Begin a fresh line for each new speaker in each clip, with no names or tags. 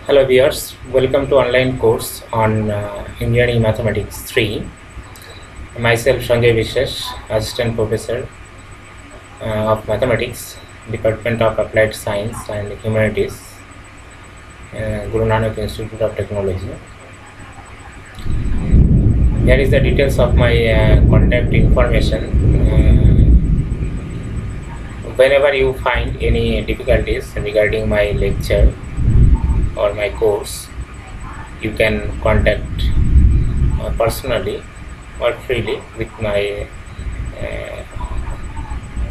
Hello viewers, welcome to online course on Engineering Mathematics 3. Myself Sanjay Vishesh, Assistant Professor of Mathematics, Department of Applied Science and Humanities, Guru Nanak Institute of Technology. Here is the details of my contact information. Whenever you find any difficulties regarding my lecture or my course, you can contact personally or freely with my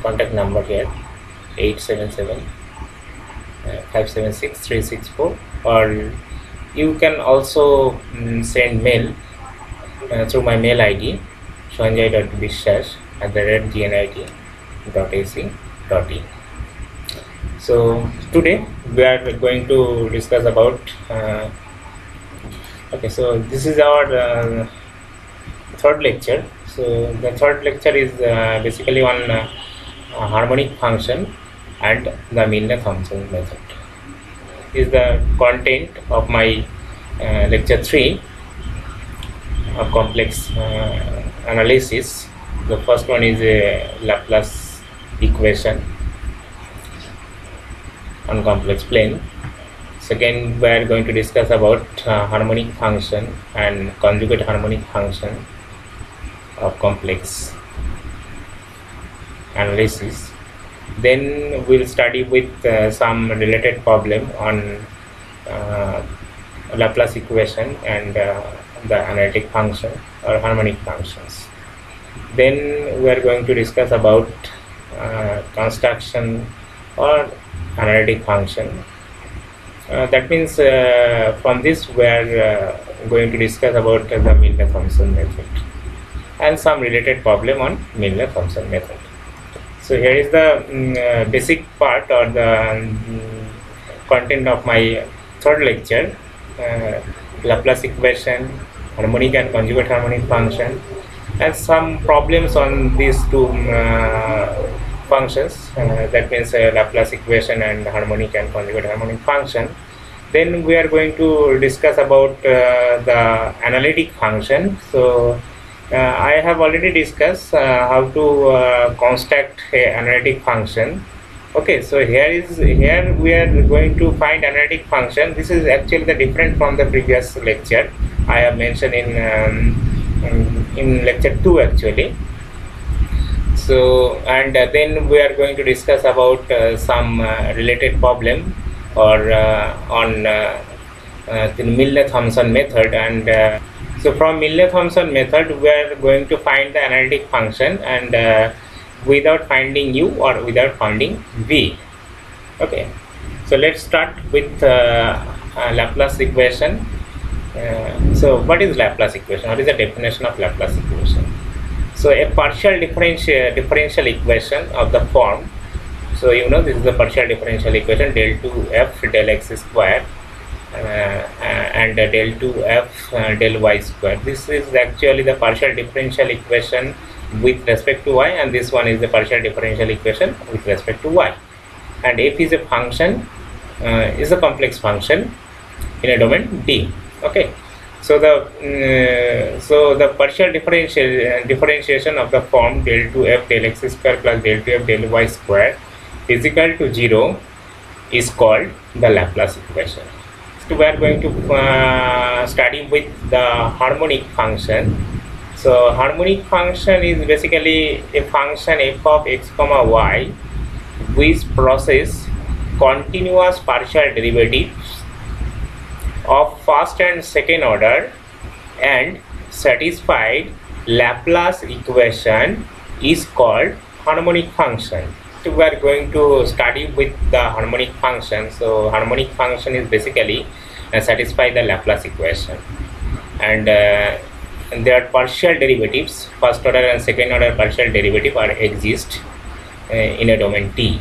contact number here 877 576 364, or you can also send mail through my mail ID sanjay.vishesh@gnit.ac.in. So today we are going to discuss about so this is our third lecture. So the third lecture is basically on harmonic function and the Milnor-Thomson method. Is the content of my lecture 3 of complex analysis. The first one is a Laplace equation on complex plane. Second, we are going to discuss about harmonic function and conjugate harmonic function of complex analysis. Then we'll study with some related problem on Laplace equation and the analytic function or harmonic functions. Then we are going to discuss about construction or analytic function. That means from this we are going to discuss about the Milnor-Thomson method and some related problem on Milnor-Thomson method. So here is the basic part or the content of my third lecture, Laplace equation, harmonic and conjugate harmonic function, and some problems on these two functions, that means Laplace equation and harmonic and conjugate harmonic function. Then we are going to discuss about the analytic function. So I have already discussed how to construct an analytic function. Okay, so here we are going to find analytic function. This is actually the different from the previous lecture I have mentioned in lecture 2 actually. So and then we are going to discuss about some related problem or on the Milnor-Thomson method, and so from Milnor-Thomson method we are going to find the analytic function and without finding u or without finding v. Okay, so let's start with Laplace equation. So what is Laplace equation? What is the definition of Laplace equation? So a partial differential equation of the form. So you know this is the partial differential equation del 2f del x square and del 2f del y square. This is actually the partial differential equation with respect to y, and this one is the partial differential equation with respect to y. And f is a function, is a complex function in a domain D. Okay. So the partial differentiation of the form del 2f del x square plus del 2f del y square is equal to 0 is called the Laplace equation. So we are going to study with the harmonic function. So harmonic function is basically a function f of x comma y which process continuous partial derivatives of first and second order and satisfied Laplace equation is called harmonic function. So we are going to study with the harmonic function. So harmonic function is basically satisfy the Laplace equation, and there are partial derivatives, first order and second order partial derivative are exist in a domain T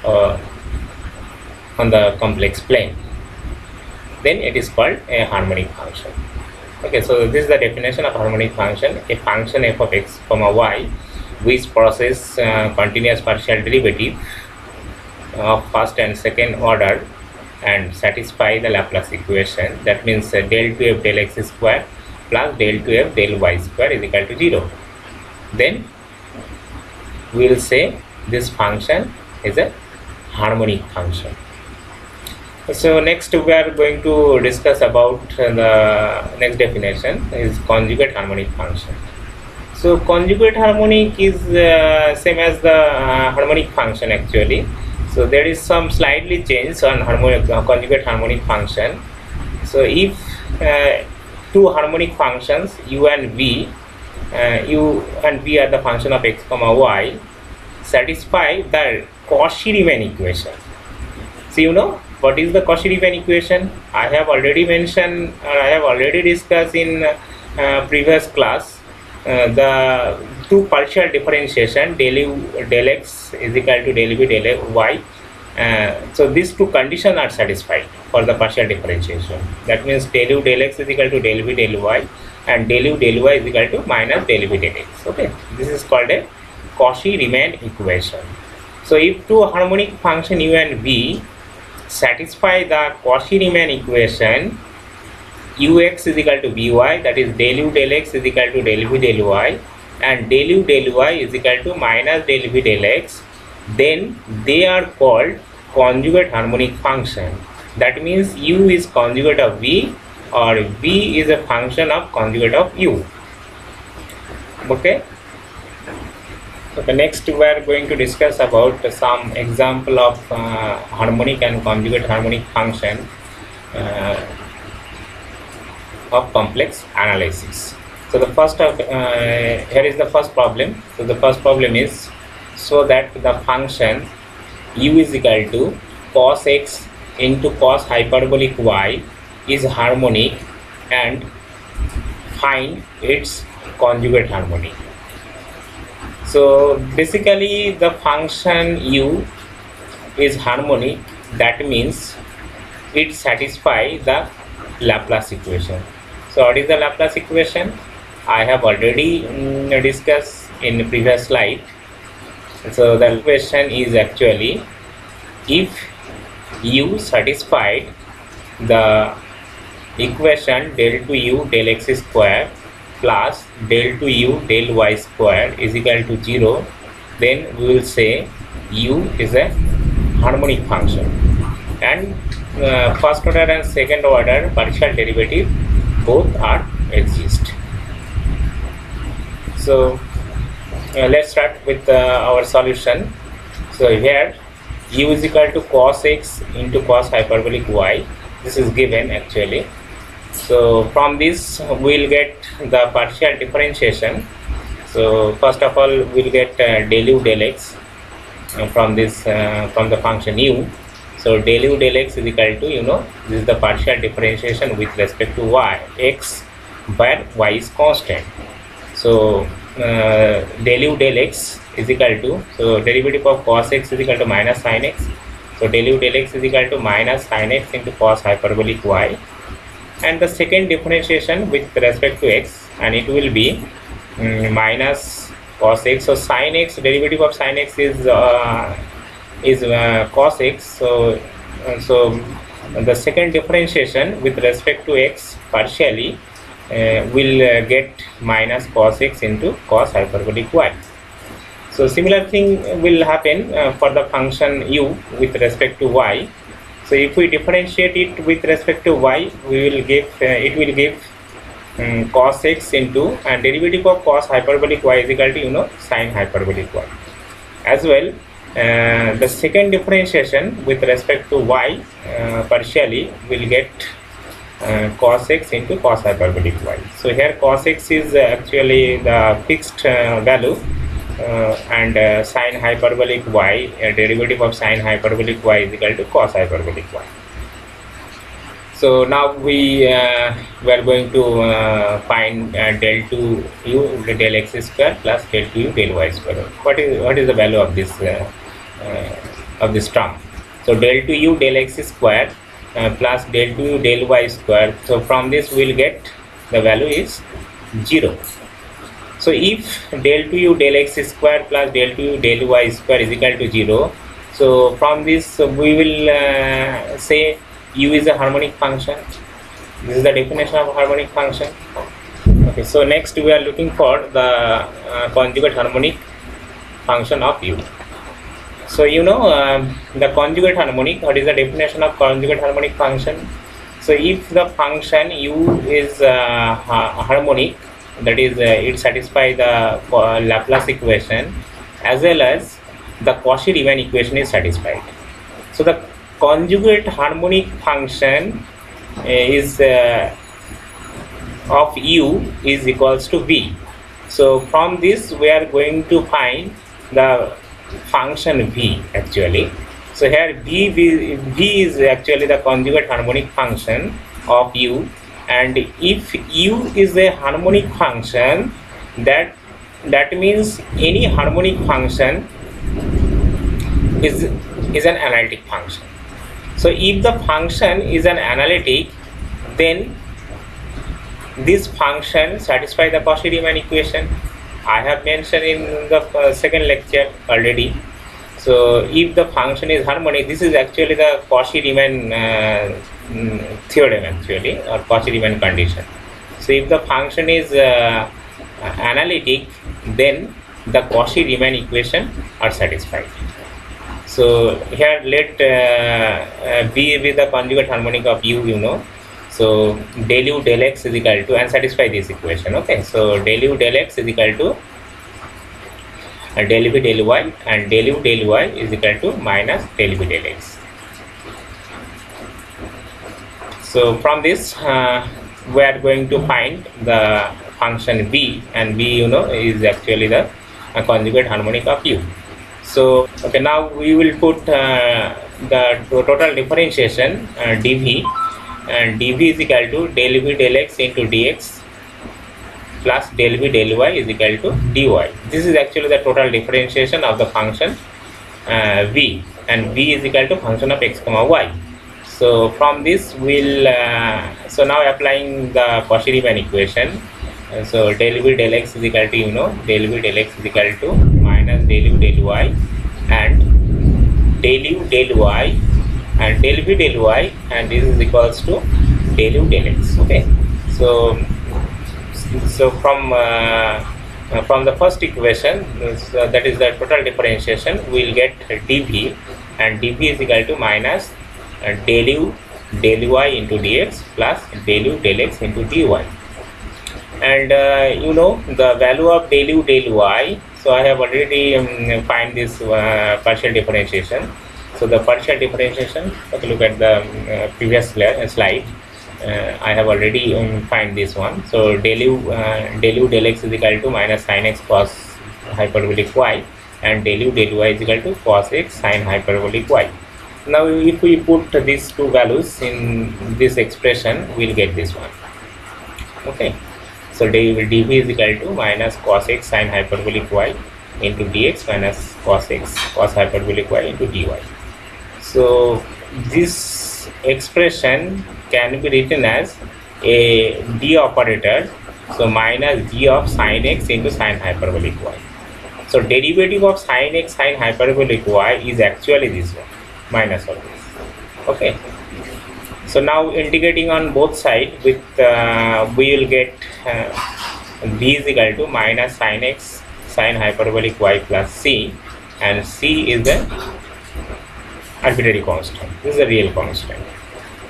on the complex plane. Then it is called a harmonic function. Okay, so this is the definition of harmonic function: a function f of x comma y which process continuous partial derivative of first and second order and satisfy the Laplace equation. That means del 2f del x square plus del 2f del y square is equal to 0. Then we will say this function is a harmonic function. So next we are going to discuss about the next definition is conjugate harmonic function. So conjugate harmonic is same as the harmonic function actually. So there is some slightly change on conjugate harmonic function. So if two harmonic functions u and v are the function of x comma y, satisfy the Cauchy-Riemann equation. So you know what is the Cauchy-Riemann equation? I have already mentioned, or I have already discussed in previous class. The two partial differentiation del u del x is equal to del v del y. So these two conditions are satisfied for the partial differentiation. That means del u del x is equal to del v del y, and del u del y is equal to minus del v del x. Okay, this is called a Cauchy-Riemann equation. So if two harmonic function u and v satisfy the Cauchy-Riemann equation, ux is equal to vy, that is del u del x is equal to del v del y, and del u del y is equal to minus del v del x, then they are called conjugate harmonic function. That means u is conjugate of v, or v is a function of conjugate of u. Okay. So the next we are going to discuss about some example of harmonic and conjugate harmonic function of complex analysis. So the first of here is the first problem. So the first problem is so that the function u is equal to cos x into cos hyperbolic y is harmonic, and find its conjugate harmonic. So basically the function u is harmonic, that means it satisfies the Laplace equation. So what is the Laplace equation? I have already discussed in the previous slide. So the equation is actually if u satisfied the equation del 2u del x square plus del 2u del y square is equal to 0, then we will say u is a harmonic function, and first order and second order partial derivative both are exist. So let's start with our solution. So here u is equal to cos x into cos hyperbolic y, this is given actually. So from this we will get the partial differentiation. So first of all we will get del u del x from this from the function u. So del u del x is equal to, you know, this is the partial differentiation with respect to y, x, where y is constant. So del u del x is equal to, so derivative of cos x is equal to minus sin x. So del u del x is equal to minus sin x into cos hyperbolic y, and the second differentiation with respect to x, and it will be minus cos x. So sin x, derivative of sin x is cos x. So the second differentiation with respect to x partially will get minus cos x into cos hyperbolic y. So similar thing will happen for the function u with respect to y. So if we differentiate it with respect to y, we will give it will give cos x into, and derivative of cos hyperbolic y is equal to, you know, sin hyperbolic y. As well, the second differentiation with respect to y partially will get cos x into cos hyperbolic y. So here cos x is actually the fixed value, and sin hyperbolic y, derivative of sin hyperbolic y is equal to cos hyperbolic y. So now we are going to find del 2u del x square plus del 2u del y square. What is the value of this term? So del 2u del x square plus del 2u del y square. So from this we will get the value is 0. So if del 2u del x square plus del 2u del y square is equal to 0, so from this we will say U is a harmonic function. This is the definition of harmonic function. Okay, so next we are looking for the conjugate harmonic function of U. So you know the conjugate harmonic. What is the definition of conjugate harmonic function? So if the function U is harmonic, that is it satisfies the Laplace equation as well as the Cauchy-Riemann equation is satisfied. So the conjugate harmonic function is of U is equals to V. So from this we are going to find the function V actually. So here V is actually the conjugate harmonic function of U, and if U is a harmonic function, that means any harmonic function is an analytic function. So if the function is an analytic, then this function satisfies the Cauchy-Riemann equation. I have mentioned in the second lecture already. So if the function is harmonic, this is actually the Cauchy-Riemann theorem actually, or Cauchy-Riemann condition. So if the function is analytic, then the Cauchy-Riemann equation are satisfied. So here let V be the conjugate harmonic of U, you know. So del U del X is equal to, and satisfy this equation. Okay, so del U del X is equal to del V del Y, and del U del Y is equal to minus del V del X. So from this we are going to find the function V, and V, you know, is actually the conjugate harmonic of U. So okay, now we will put the total differentiation dV, and dV is equal to del V del X into dx plus del V del Y is equal to dy. This is actually the total differentiation of the function V, and V is equal to function of x comma y. So from this we'll so now applying the Cauchy-Riemann equation. So del V del X is equal to, you know, del V del X is equal to minus del U del Y, and del U del Y, and del V del Y, and this is equals to del U del X. Okay, so from the first equation, that is the total differentiation, we will get dV, and dV is equal to minus del U del Y into dx plus del U del X into dy. And you know the value of del U del Y. So I have already find this partial differentiation. So the partial differentiation, take a look at the previous slide. I have already find this one. So del U del X is equal to minus sin x cos hyperbolic y, and del U del Y is equal to cos x sin hyperbolic y. Now if we put these two values in this expression, we'll get this one. Okay, so dV is equal to minus cos x sin hyperbolic y into dx minus cos x cos hyperbolic y into dy. So this expression can be written as a d operator, so minus d of sin x into sin hyperbolic y. So derivative of sin x sin hyperbolic y is actually this one, minus of this. Okay, so now integrating on both sides with we will get b is equal to minus sin x sin hyperbolic y plus c, and c is the arbitrary constant. This is a real constant.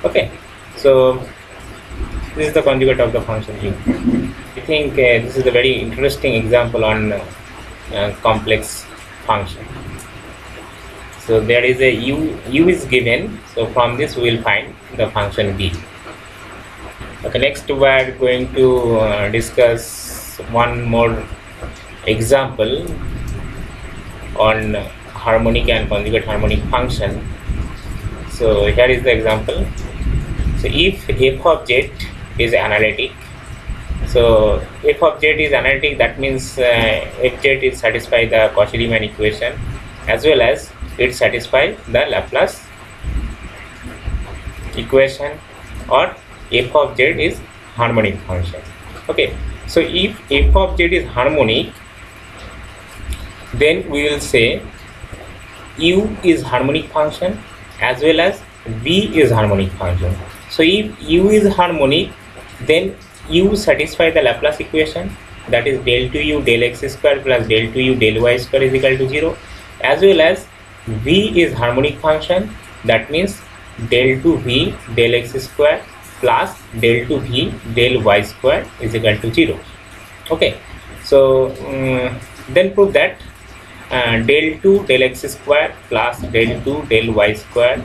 Okay, so this is the conjugate of the function u. I think this is a very interesting example on complex function. So there is a u is given, so from this we will find the function v. Okay, next we are going to discuss one more example on harmonic and conjugate harmonic function. So here is the example. So if f of z is analytic, so f of z is analytic, that means fz is satisfy the Cauchy-Riemann equation as well as it satisfies the Laplace equation, or f of z is harmonic function. Okay, so if f of z is harmonic, then we will say u is harmonic function as well as V is harmonic function. So if U is harmonic, then U satisfy the Laplace equation, that is del 2U del x square plus del 2U del y square is equal to 0, as well as V is harmonic function, that means del 2V del x square plus del 2V del y square is equal to 0. Okay, so then prove that del 2 del x square plus del 2 del y square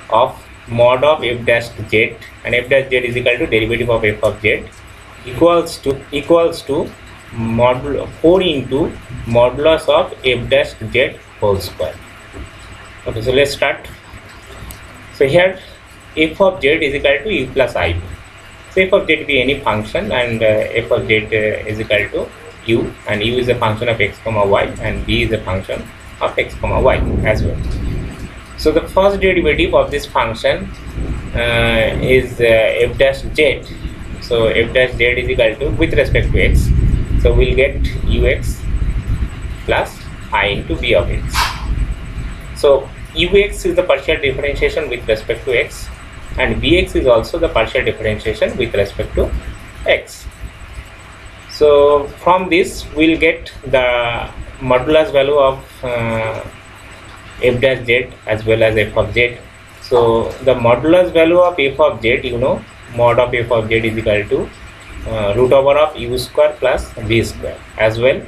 of mod of f dash z, and f dash z is equal to derivative of f of z equals to 4 into modulus of f dash z whole square. Okay, so let's start. So here f of z is equal to u plus I. So f of z be any function, and f of z is equal to u, and u is a function of x comma y, and v is a function of x comma y as well. So the first derivative of this function is f dash z. So f dash z is equal to, with respect to x, so we'll get ux plus I into v of x. So ux is the partial differentiation with respect to x, and vx is also the partial differentiation with respect to x. So from this we'll get the modulus value of f dash z as well as f of z. So the modulus value of f of z, you know, mod of f of z is equal to root over of u square plus v square, as well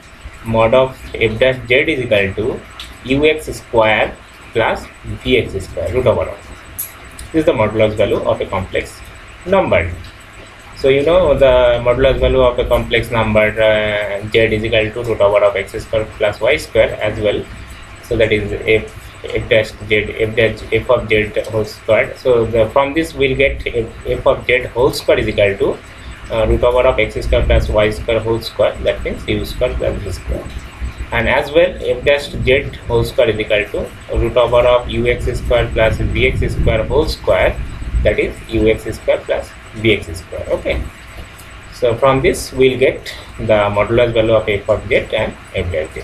mod of f dash z is equal to ux square plus vx square root over of. This is the modulus value of a complex number. So you know the modulus value of a complex number z is equal to root over of x square plus y square as well. So that is f dash z f of z whole square. So from this we'll get f of z whole square is equal to root over of x square plus y square whole square, that means u square plus v square, and as well f dash z whole square is equal to root over of ux square plus vx square whole square, that is ux square plus vx square. Okay, so from this we'll get the modulus value of f of z and f dash z.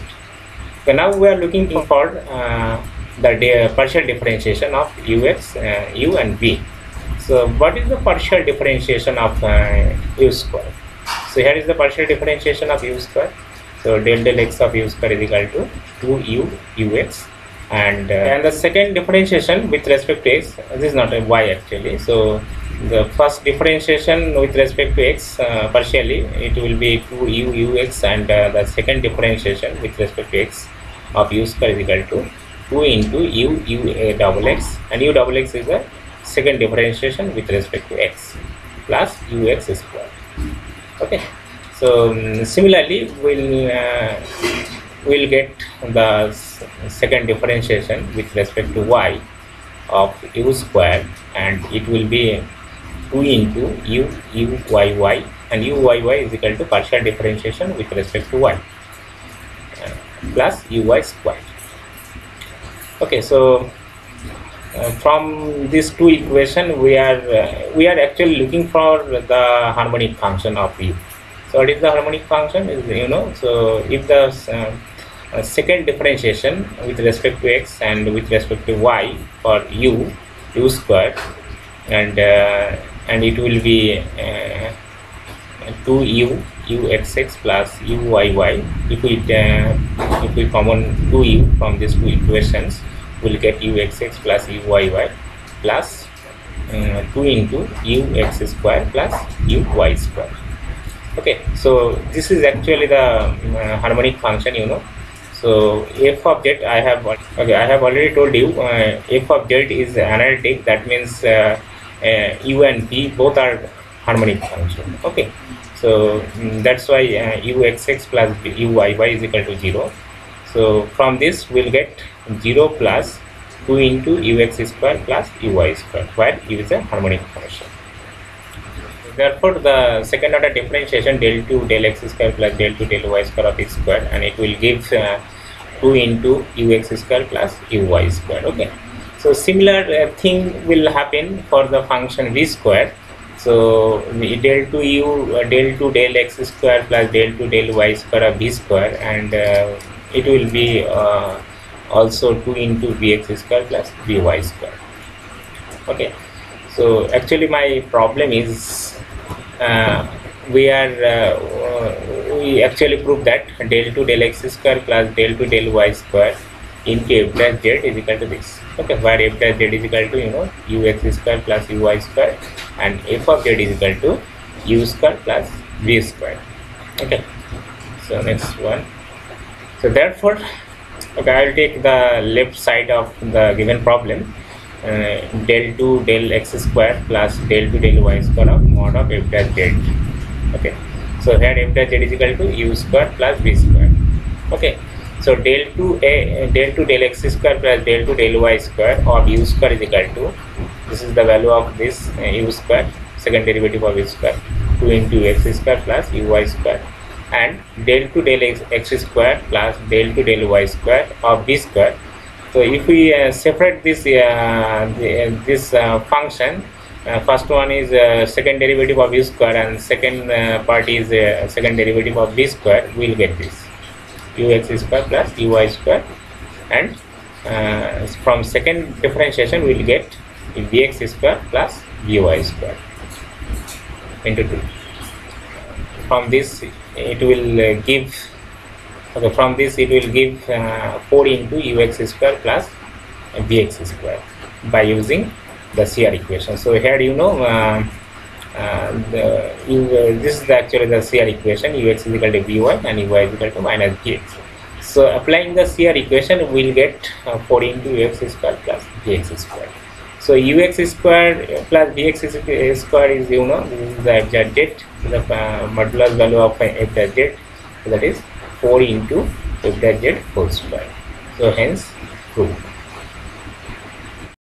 So now we are looking for the partial differentiation of ux, u and v. So what is the partial differentiation of u square? So here is the partial differentiation of u square. So del x of u square is equal to 2u ux, and the second differentiation with respect to x, this is not a y actually. So the first differentiation with respect to x partially it will be 2u ux, and the second differentiation with respect to x of u square is equal to 2 into u double x, and u double x is the second differentiation with respect to x plus ux square. Okay, so similarly we'll get the second differentiation with respect to y of u square, and it will be 2 into u uyy, and uyy is equal to partial differentiation with respect to y plus uy square. Okay, so from these two equations we are actually looking for the harmonic function of u. So what is the harmonic function is, you know, so if the second differentiation with respect to x and with respect to y for u square, and it will be 2u uxx plus uyy. If we common 2u from these two equations, we'll get uxx plus uyy plus 2 into ux square plus uy square. Okay, so this is actually the harmonic function, you know. So f of z, I have already told you f of z is analytic, that means u and v both are harmonic function. Okay, so that's why uxx plus uyy is equal to 0. So from this we'll get 0 plus 2 into ux square plus uy square, where u is a harmonic function. Therefore the second order differentiation del 2 del x square plus del 2 del y square of x square, and it will give 2 into ux square plus uy square. Okay, so similar thing will happen for the function v square. So del 2u del 2 del x square plus del 2 del y square of v square, and it will be also 2 into vx square plus vy square. Okay, so actually my problem is we actually prove that del 2 del x square plus del 2 del y square into f dash z is equal to this. Okay, where f dash z is equal to ux square plus uy square and f of z is equal to u square plus v square. Okay, so next one. So therefore, okay, I will take the left side of the given problem. Del 2 del x square plus del 2 del y square of mod of f dash z. Okay, so here f dash z is equal to u square plus v square. Okay, so del 2 del x square plus del 2 del y square of u square is equal to, this is the value of this u square, second derivative of u square, 2 into x square plus uy square, and del 2 del x square plus del 2 del y square of v square. So if we separate this function, first one is second derivative of u square and second part is second derivative of v square, we will get this ux square plus uy square, and from second differentiation we will get vx square plus vy square into 2. From this it will give, okay, from this it will give 4 into ux square plus vx square by using the CR equation. So here this is actually the CR equation, ux is equal to vy and uy is equal to minus vx. So applying the CR equation we will get 4 into ux square plus vx square. So ux square plus vx square is, this is the f dash z, the modulus value of f dash z, that is 4 into f dash z whole square. So hence proved.